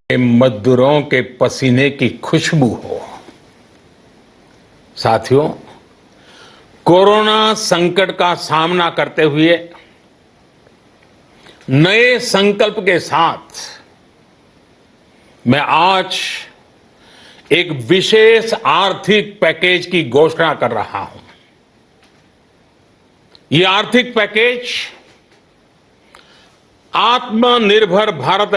मजदूरों के पसीने की खुशबू हो। साथियों, कोरोना संकट का सामना करते हुए नए संकल्प के साथ मैं आज एक विशेष आर्थिक पैकेज की घोषणा कर रहा हूं। यह आर्थिक पैकेज आत्मनिर्भर भारत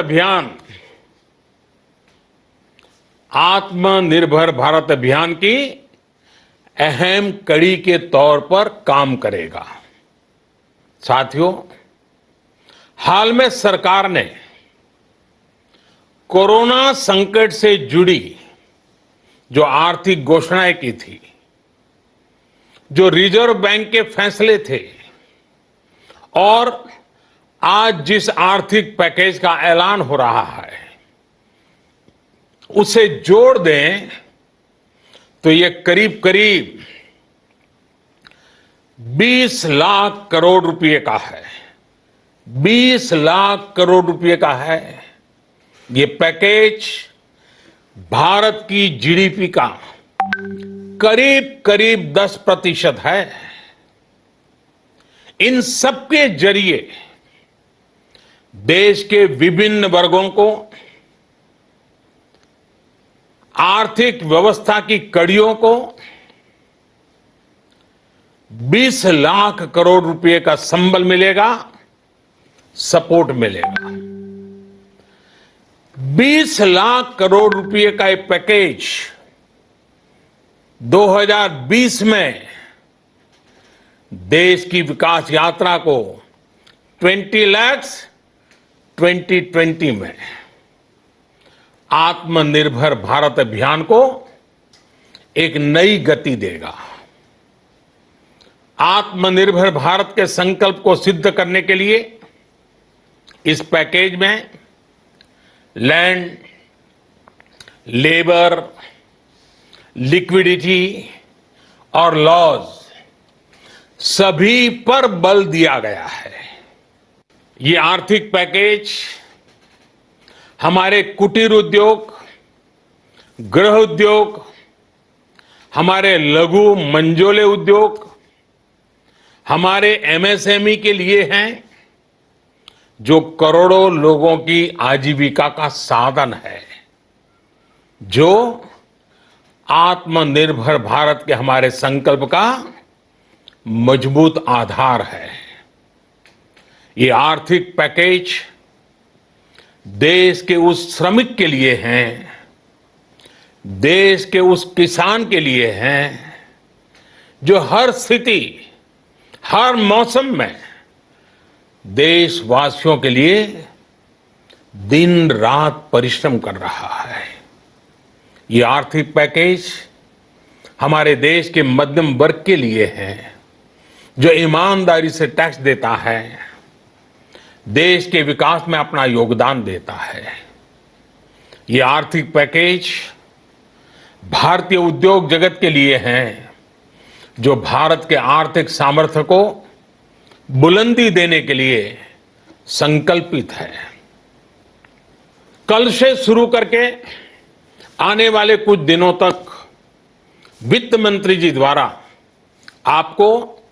अभियान की अहम कड़ी के तौर पर काम करेगा। साथियों, हाल में सरकार ने कोरोना संकट से जुड़ी जो आर्थिक घोषणाएं की थी, जो रिजर्व बैंक के फैसले थे और आज जिस आर्थिक पैकेज का ऐलान हो रहा है, उसे जोड़ दें तो ये करीब करीब 20 लाख करोड़ रुपए का है। 20 लाख करोड़ रुपए का है। ये पैकेज भारत की जीडीपी का करीब करीब 10% है। इन सबके जरिए देश के विभिन्न वर्गों को आर्थिक व्यवस्था की कड़ियों को 20 लाख करोड़ रुपए का संबल मिलेगा, सपोर्ट मिलेगा। 20 लाख करोड़ रुपए का एक पैकेज 2020 में देश की विकास यात्रा को 20 लाख 2020 में आत्मनिर्भर भारत अभियान को एक नई गति देगा। आत्मनिर्भर भारत के संकल्प को सिद्ध करने के लिए इस पैकेज में लैंड, लेबर, लिक्विडिटी और लॉज सभी पर बल दिया गया है। ये आर्थिक पैकेज हमारे कुटीर उद्योग, गृह उद्योग, हमारे लघु मंझोले उद्योग, हमारे एमएसएमई के लिए हैं, जो करोड़ों लोगों की आजीविका का साधन है, जो आत्मनिर्भर भारत के हमारे संकल्प का मजबूत आधार है। ये आर्थिक पैकेज देश के उस श्रमिक के लिए हैं, देश के उस किसान के लिए हैं, जो हर स्थिति, हर मौसम में देशवासियों के लिए दिन रात परिश्रम कर रहा है। ये आर्थिक पैकेज हमारे देश के मध्यम वर्ग के लिए है, जो ईमानदारी से टैक्स देता है, देश के विकास में अपना योगदान देता है। ये आर्थिक पैकेज भारतीय उद्योग जगत के लिए है, जो भारत के आर्थिक सामर्थ्य को बुलंदी देने के लिए संकल्पित है। कल से शुरू करके आने वाले कुछ दिनों तक वित्त मंत्री जी द्वारा आपको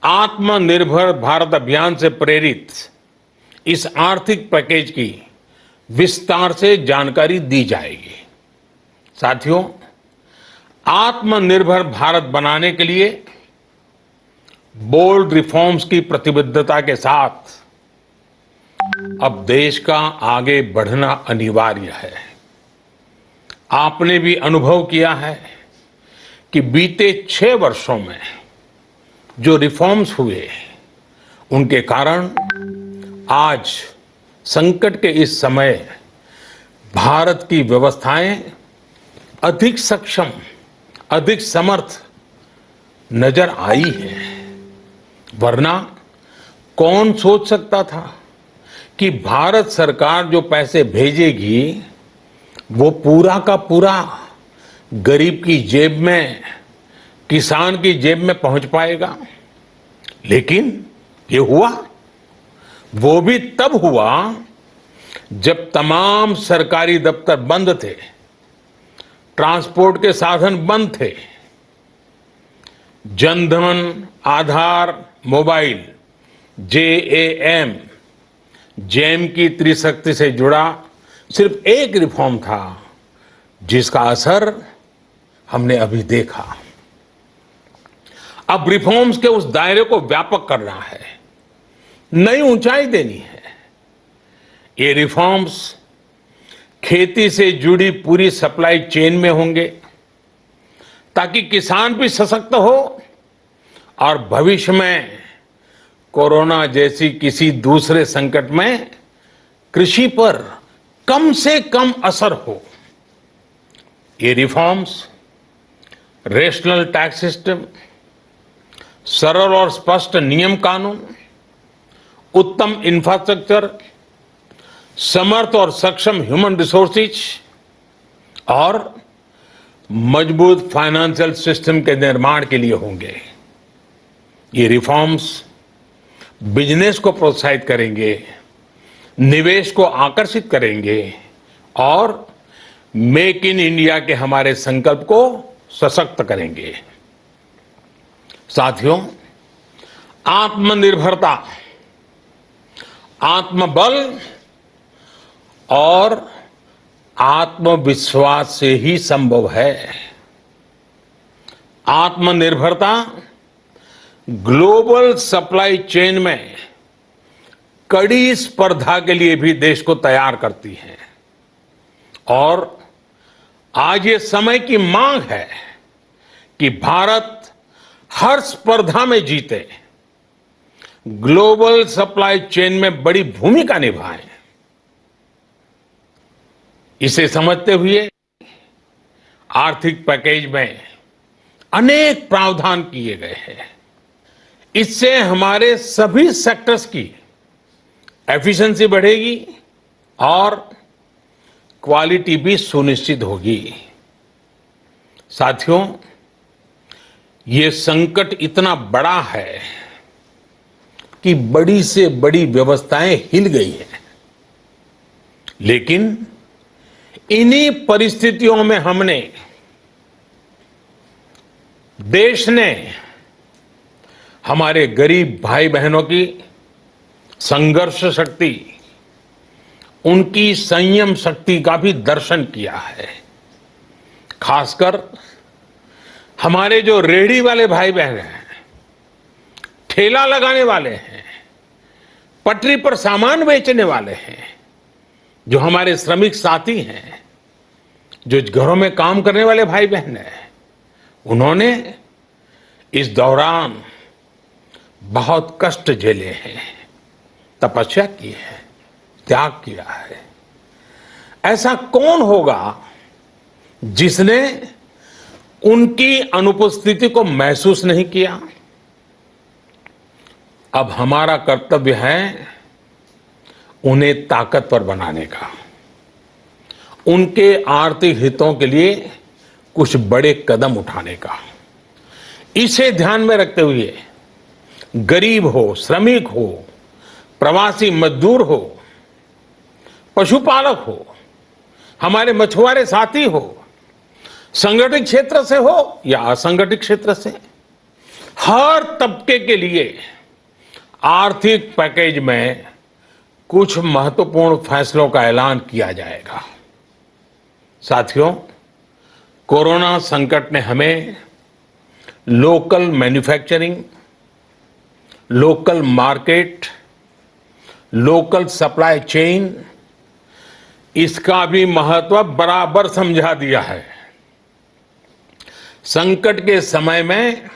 आत्मनिर्भर भारत अभियान से प्रेरित इस आर्थिक पैकेज की विस्तार से जानकारी दी जाएगी। साथियों, आत्मनिर्भर भारत बनाने के लिए बोल्ड रिफॉर्म्स की प्रतिबद्धता के साथ अब देश का आगे बढ़ना अनिवार्य है। आपने भी अनुभव किया है कि बीते 6 वर्षों में जो रिफॉर्म्स हुए, उनके कारण आज संकट के इस समय भारत की व्यवस्थाएं अधिक सक्षम, अधिक समर्थ नजर आई है। वरना कौन सोच सकता था कि भारत सरकार जो पैसे भेजेगी वो पूरा का पूरा गरीब की जेब में, किसान की जेब में पहुंच पाएगा। लेकिन ये हुआ, वो भी तब हुआ जब तमाम सरकारी दफ्तर बंद थे, ट्रांसपोर्ट के साधन बंद थे, जनधन, आधार, मोबाइल, जेएएम, जैम की त्रिशक्ति से जुड़ा सिर्फ एक रिफॉर्म था जिसका असर हमने अभी देखा। अब रिफॉर्म्स के उस दायरे को व्यापक करना है, नई ऊंचाई देनी है। ये रिफॉर्म्स खेती से जुड़ी पूरी सप्लाई चेन में होंगे ताकि किसान भी सशक्त हो और भविष्य में कोरोना जैसी किसी दूसरे संकट में कृषि पर कम से कम असर हो। ये रिफॉर्म्स रेशनल टैक्स सिस्टम, सरल और स्पष्ट नियम कानून, उत्तम इंफ्रास्ट्रक्चर, समर्थ और सक्षम ह्यूमन रिसोर्सेज और मजबूत फाइनेंशियल सिस्टम के निर्माण के लिए होंगे। ये रिफॉर्म्स बिजनेस को प्रोत्साहित करेंगे, निवेश को आकर्षित करेंगे और मेक इन इंडिया के हमारे संकल्प को सशक्त करेंगे। साथियों, आत्मनिर्भरता, आत्मबल और आत्मविश्वास से ही संभव है। आत्मनिर्भरता ग्लोबल सप्लाई चेन में कड़ी स्पर्धा के लिए भी देश को तैयार करती है और आज ये समय की मांग है कि भारत हर स्पर्धा में जीते, ग्लोबल सप्लाई चेन में बड़ी भूमिका निभाए। इसे समझते हुए आर्थिक पैकेज में अनेक प्रावधान किए गए हैं। इससे हमारे सभी सेक्टर्स की एफिशिएंसी बढ़ेगी और क्वालिटी भी सुनिश्चित होगी। साथियों, ये संकट इतना बड़ा है कि बड़ी से बड़ी व्यवस्थाएं हिल गई हैं, लेकिन इन्हीं परिस्थितियों में देश ने हमारे गरीब भाई बहनों की संघर्ष शक्ति, उनकी संयम शक्ति का भी दर्शन किया है। खासकर हमारे जो रेहड़ी वाले भाई बहन हैं, ठेला लगाने वाले हैं, पटरी पर सामान बेचने वाले हैं, जो हमारे श्रमिक साथी हैं, जो घरों में काम करने वाले भाई बहन हैं, उन्होंने इस दौरान बहुत कष्ट झेले हैं, तपस्या की है, त्याग किया है। ऐसा कौन होगा जिसने उनकी अनुपस्थिति को महसूस नहीं किया? अब हमारा कर्तव्य है उन्हें ताकतवर बनाने का, उनके आर्थिक हितों के लिए कुछ बड़े कदम उठाने का। इसे ध्यान में रखते हुए गरीब हो, श्रमिक हो, प्रवासी मजदूर हो, पशुपालक हो, हमारे मछुआरे साथी हो, संगठित क्षेत्र से हो या असंगठित क्षेत्र से, हर तबके के लिए आर्थिक पैकेज में कुछ महत्वपूर्ण फैसलों का ऐलान किया जाएगा। साथियों, कोरोना संकट ने हमें local manufacturing, local market, local supply chain, इसका भी महत्व बराबर समझा दिया है। संकट के समय में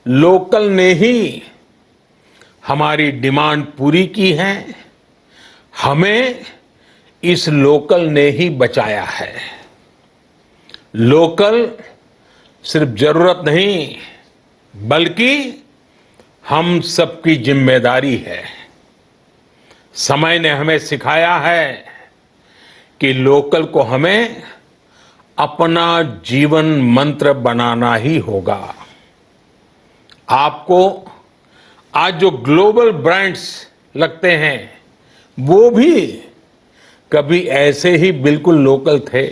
लोकल ने ही हमारी डिमांड पूरी की है, हमें इस लोकल ने ही बचाया है। लोकल सिर्फ जरूरत नहीं, बल्कि हम सबकी जिम्मेदारी है। समय ने हमें सिखाया है कि लोकल को हमें अपना जीवन मंत्र बनाना ही होगा। आपको आज जो ग्लोबल ब्रांड्स लगते हैं, वो भी कभी ऐसे ही बिल्कुल लोकल थे,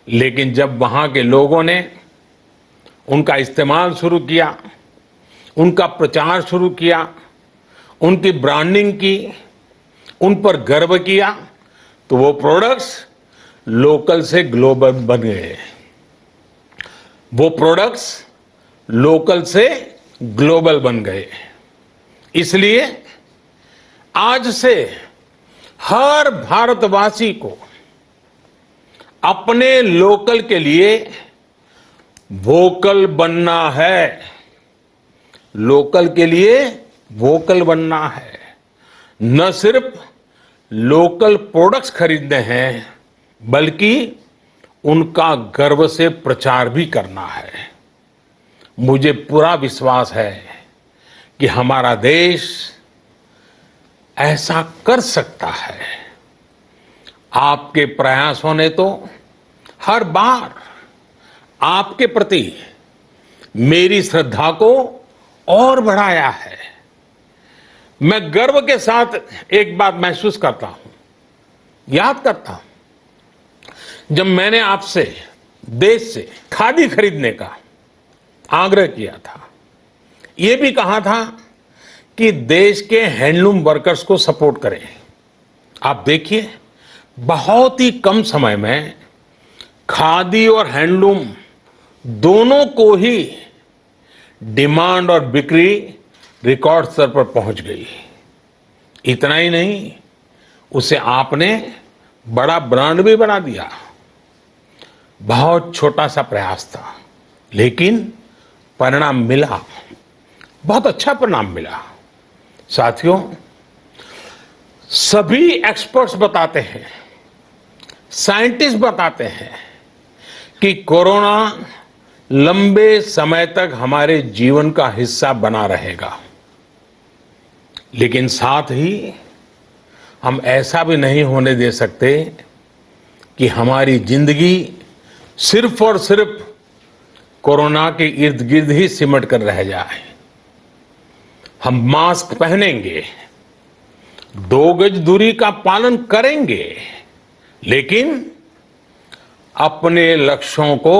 लेकिन जब वहां के लोगों ने उनका इस्तेमाल शुरू किया, उनका प्रचार शुरू किया, उनकी ब्रांडिंग की, उन पर गर्व किया, तो वो प्रोडक्ट्स लोकल से ग्लोबल बन गए। वो प्रोडक्ट्स लोकल से ग्लोबल बन गए। इसलिए आज से हर भारतवासी को अपने लोकल के लिए वोकल बनना है। लोकल के लिए वोकल बनना है। न सिर्फ लोकल प्रोडक्ट्स खरीदने हैं, बल्कि उनका गर्व से प्रचार भी करना है। मुझे पूरा विश्वास है कि हमारा देश ऐसा कर सकता है। आपके प्रयासों ने तो हर बार आपके प्रति मेरी श्रद्धा को और बढ़ाया है। मैं गर्व के साथ एक बात महसूस करता हूं, याद करता हूं, जब मैंने आपसे देश से खादी खरीदने का आग्रह किया था, यह भी कहा था कि देश के हैंडलूम वर्कर्स को सपोर्ट करें। आप देखिए, बहुत ही कम समय में खादी और हैंडलूम दोनों को ही डिमांड और बिक्री रिकॉर्ड स्तर पर पहुंच गई। इतना ही नहीं, उसे आपने बड़ा ब्रांड भी बना दिया। बहुत छोटा सा प्रयास था, लेकिन परिणाम मिला, बहुत अच्छा परिणाम मिला। साथियों, सभी एक्सपर्ट्स बताते हैं, साइंटिस्ट बताते हैं कि कोरोना लंबे समय तक हमारे जीवन का हिस्सा बना रहेगा। लेकिन साथ ही हम ऐसा भी नहीं होने दे सकते कि हमारी जिंदगी सिर्फ और सिर्फ कोरोना के इर्द गिर्द ही सिमट कर रह जाए। हम मास्क पहनेंगे, 2 गज दूरी का पालन करेंगे, लेकिन अपने लक्ष्यों को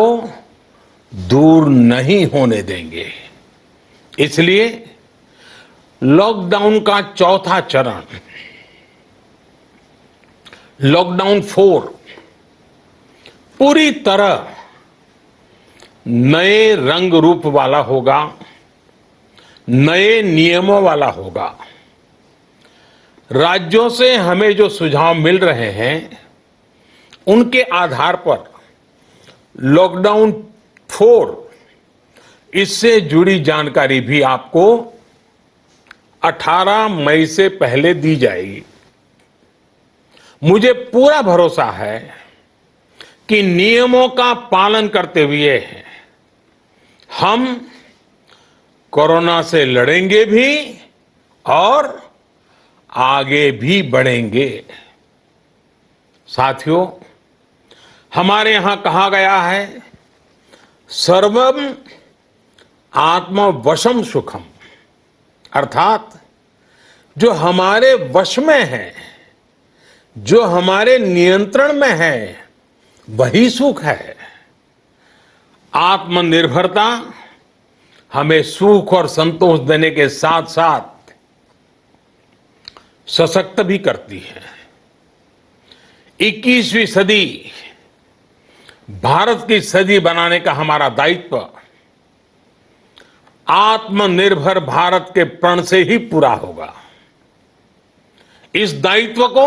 दूर नहीं होने देंगे। इसलिए लॉकडाउन का चौथा चरण, लॉकडाउन 4, पूरी तरह नए रंग रूप वाला होगा, नए नियमों वाला होगा। राज्यों से हमें जो सुझाव मिल रहे हैं, उनके आधार पर लॉकडाउन 4, इससे जुड़ी जानकारी भी आपको 18 मई से पहले दी जाएगी। मुझे पूरा भरोसा है कि नियमों का पालन करते हुए हम कोरोना से लड़ेंगे भी और आगे भी बढ़ेंगे। साथियों, हमारे यहां कहा गया है, सर्वम आत्मवशम सुखम, अर्थात जो हमारे वश में है, जो हमारे नियंत्रण में है, वही सुख है। आत्मनिर्भरता हमें सुख और संतोष देने के साथ साथ सशक्त भी करती है। 21वीं सदी भारत की सदी बनाने का हमारा दायित्व आत्मनिर्भर भारत के प्रण से ही पूरा होगा। इस दायित्व को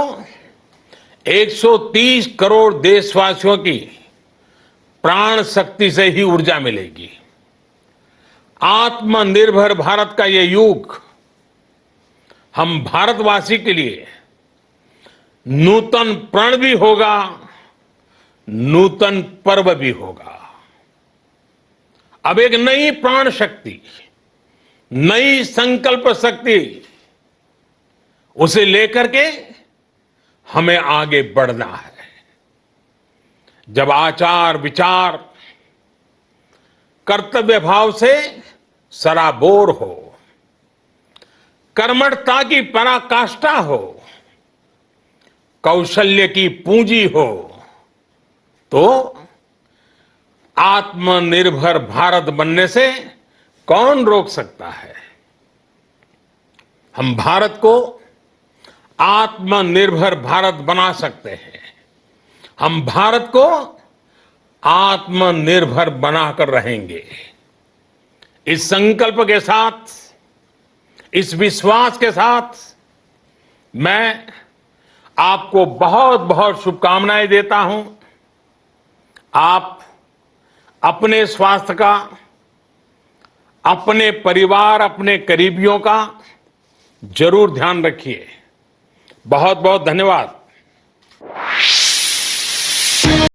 130 करोड़ देशवासियों की प्राण शक्ति से ही ऊर्जा मिलेगी। आत्मनिर्भर भारत का ये युग हम भारतवासी के लिए नूतन प्रण भी होगा, नूतन पर्व भी होगा। अब एक नई प्राण शक्ति, नई संकल्प शक्ति, उसे लेकर के हमें आगे बढ़ना है। जब आचार विचार कर्तव्य भाव से सराबोर हो, कर्मठता की पराकाष्ठा हो, कौशल्य की पूंजी हो तो आत्मनिर्भर भारत बनने से कौन रोक सकता है। हम भारत को आत्मनिर्भर भारत बना सकते हैं। हम भारत को आत्मनिर्भर बनाकर रहेंगे। इस संकल्प के साथ, इस विश्वास के साथ मैं आपको बहुत बहुत शुभकामनाएं देता हूं। आप अपने स्वास्थ्य का, अपने परिवार, अपने करीबियों का जरूर ध्यान रखिए। बहुत बहुत धन्यवाद।